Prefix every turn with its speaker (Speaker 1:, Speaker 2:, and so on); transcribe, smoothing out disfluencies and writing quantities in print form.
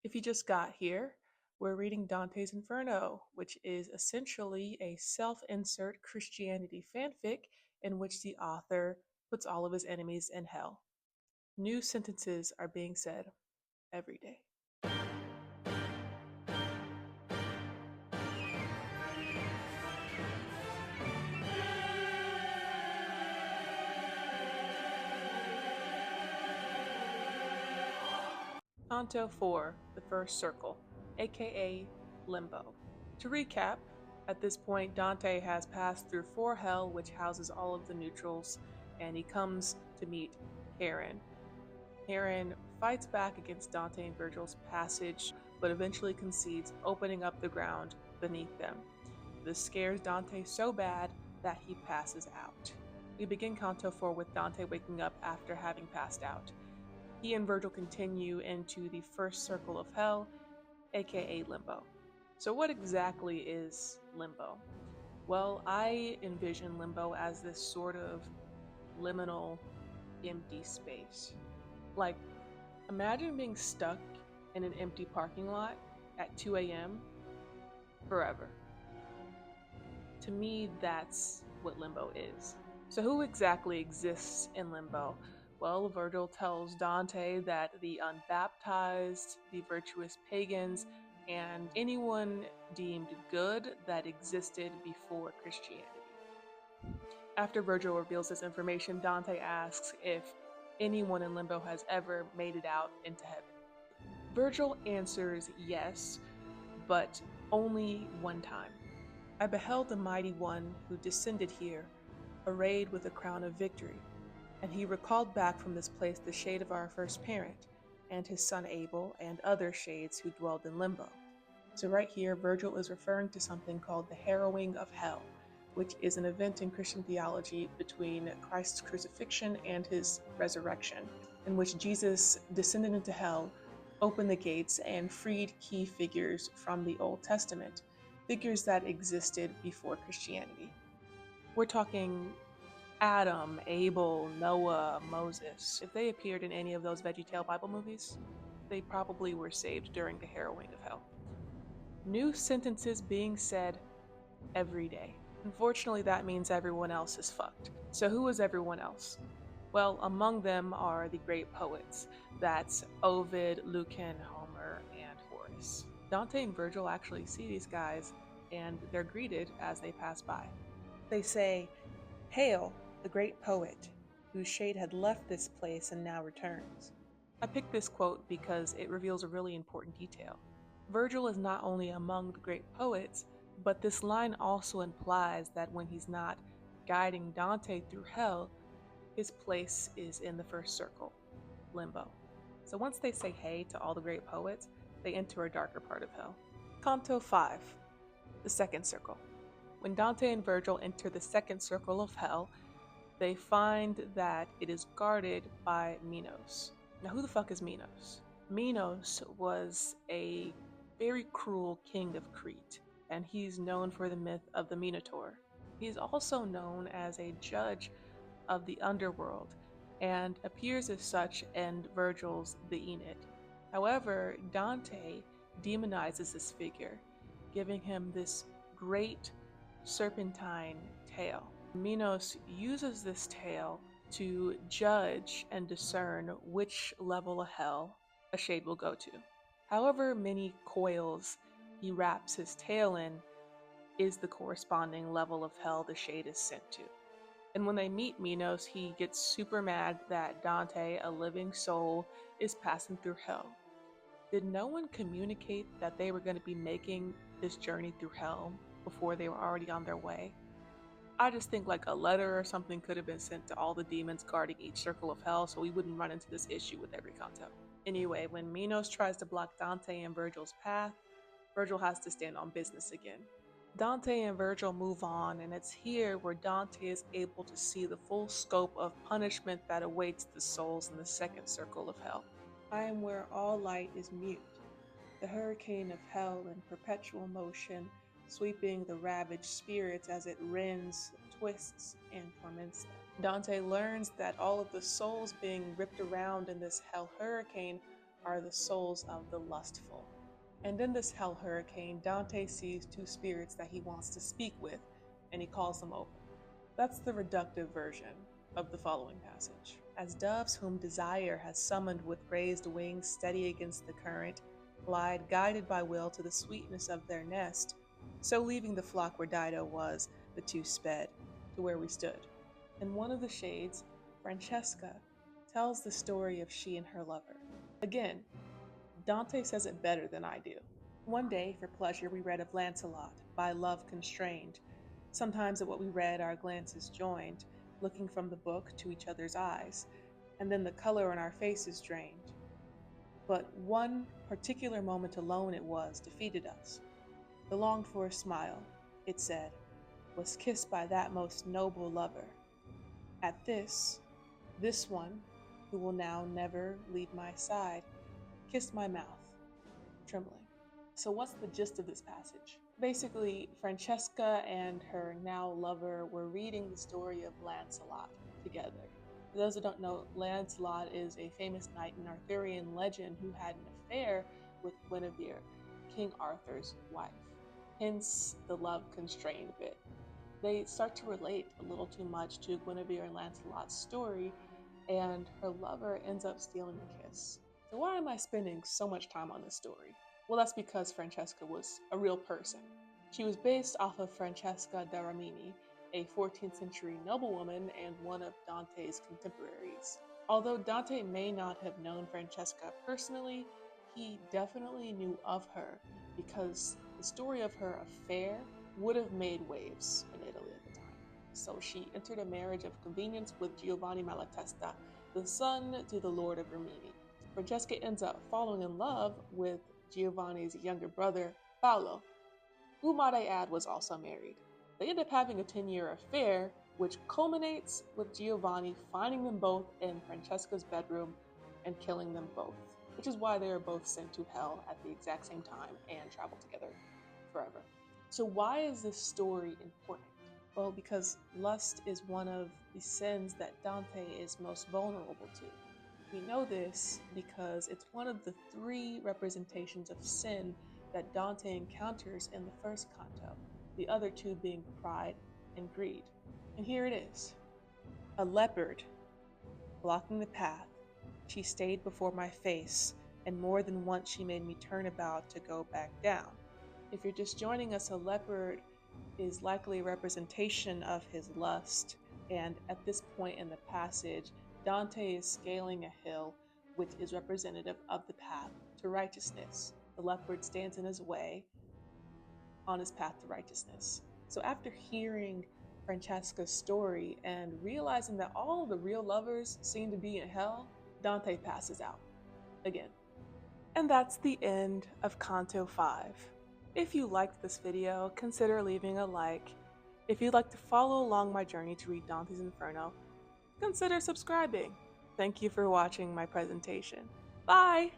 Speaker 1: If you just got here, we're reading Dante's Inferno, which is essentially a self insert Christianity fanfic in which the author puts all of his enemies in hell. New sentences are being said every day. Canto 4, the first circle, aka Limbo. To recap, at this point, Dante has passed through 4 Hell, which houses all of the neutrals, and he comes to meet Charon. Charon fights back against Dante and Virgil's passage, but eventually concedes, opening up the ground beneath them. This scares Dante so bad that he passes out. We begin Canto 4 with Dante waking up after having passed out. He and Virgil continue into the first circle of hell, aka Limbo. So, what exactly is Limbo? Well, I envision Limbo as this sort of liminal, empty space. Like, imagine being stuck in an empty parking lot at 2 a.m. forever. To me, that's what Limbo is. So, who exactly exists in Limbo? Well, Virgil tells Dante that the unbaptized, the virtuous pagans, and anyone deemed good that existed before Christianity. After Virgil reveals this information, Dante asks if anyone in Limbo has ever made it out into heaven. Virgil answers yes, but only one time. I beheld the mighty one who descended here, arrayed with a crown of victory, and he recalled back from this place the shade of our first parent, and his son Abel, and other shades who dwelled in Limbo. So right here, Virgil is referring to something called the harrowing of hell, which is an event in Christian theology between Christ's crucifixion and his resurrection, in which Jesus descended into hell, opened the gates, and freed key figures from the Old Testament, figures that existed before Christianity. We're talking Adam, Abel, Noah, Moses. If they appeared in any of those VeggieTale Bible movies, they probably were saved during the harrowing of hell. New sentences being said every day. Unfortunately, that means everyone else is fucked. So who is everyone else? Well, among them are the great poets. That's Ovid, Lucan, Homer, and Horace. Dante and Virgil actually see these guys, and they're greeted as they pass by. They say, "Hail, the great poet, whose shade had left this place and now returns." I picked this quote because it reveals a really important detail. Virgil is not only among the great poets, but this line also implies that when he's not guiding Dante through hell, his place is in the first circle, Limbo. So once they say hey to all the great poets, they enter a darker part of hell. Canto 5, the second circle. When Dante and Virgil enter the second circle of hell, they find that it is guarded by Minos. Now, who the fuck is Minos? Minos was a very cruel king of Crete, and he's known for the myth of the Minotaur. He's also known as a judge of the underworld and appears as such in Virgil's The Aeneid. However, Dante demonizes this figure, giving him this great serpentine tail. Minos uses this tail to judge and discern which level of hell a shade will go to. However many coils he wraps his tail in is the corresponding level of hell the shade is sent to. And when they meet Minos, he gets super mad that Dante, a living soul, is passing through hell. Did no one communicate that they were going to be making this journey through hell before they were already on their way? I just think like a letter or something could have been sent to all the demons guarding each circle of hell so we wouldn't run into this issue with every canto. Anyway, when Minos tries to block Dante and Virgil's path, Virgil has to stand on business again. Dante and Virgil move on, and it's here where Dante is able to see the full scope of punishment that awaits the souls in the second circle of hell. I am where all light is mute, the hurricane of hell in perpetual motion, sweeping the ravaged spirits as it rends, twists, and torments them. Dante learns that all of the souls being ripped around in this hell hurricane are the souls of the lustful. And in this hell hurricane, Dante sees two spirits that he wants to speak with, and he calls them over. That's the reductive version of the following passage. As doves whom desire has summoned with raised wings steady against the current, glide guided by will to the sweetness of their nest, so leaving the flock where Dido was, the two sped to where we stood. In one of the shades, Francesca tells the story of she and her lover. Again, Dante says it better than I do. One day, for pleasure, we read of Lancelot, by love constrained. Sometimes at what we read, our glances joined, looking from the book to each other's eyes, and then the color on our faces drained. But one particular moment alone it was defeated us. The longed-for smile, it said, was kissed by that most noble lover. At this one, who will now never leave my side, kissed my mouth, trembling. So what's the gist of this passage? Basically, Francesca and her now lover were reading the story of Lancelot together. For those who don't know, Lancelot is a famous knight in Arthurian legend who had an affair with Guinevere, King Arthur's wife. Hence the love constrained bit. They start to relate a little too much to Guinevere and Lancelot's story, and her lover ends up stealing the kiss. So why am I spending so much time on this story? Well, that's because Francesca was a real person. She was based off of Francesca da Rimini, a 14th century noblewoman and one of Dante's contemporaries. Although Dante may not have known Francesca personally, he definitely knew of her because the story of her affair would have made waves in Italy at the time. So she entered a marriage of convenience with Giovanni Malatesta, the son to the Lord of Rimini. Francesca ends up falling in love with Giovanni's younger brother, Paolo, who, might I add, was also married. They end up having a 10-year affair, which culminates with Giovanni finding them both in Francesca's bedroom and killing them both, which is why they are both sent to hell at the exact same time and travel together forever. So why is this story important? Well, because lust is one of the sins that Dante is most vulnerable to. We know this because it's one of the three representations of sin that Dante encounters in the first canto, the other two being pride and greed. And here it is. A leopard blocking the path, she stayed before my face, and more than once she made me turn about to go back down. If you're just joining us, a leopard is likely a representation of his lust, and at this point in the passage, Dante is scaling a hill which is representative of the path to righteousness. The leopard stands in his way on his path to righteousness. So after hearing Francesca's story and realizing that all the real lovers seem to be in hell, Dante passes out again. And that's the end of Canto 5. If you liked this video, consider leaving a like. If you'd like to follow along my journey to read Dante's Inferno, consider subscribing. Thank you for watching my presentation. Bye!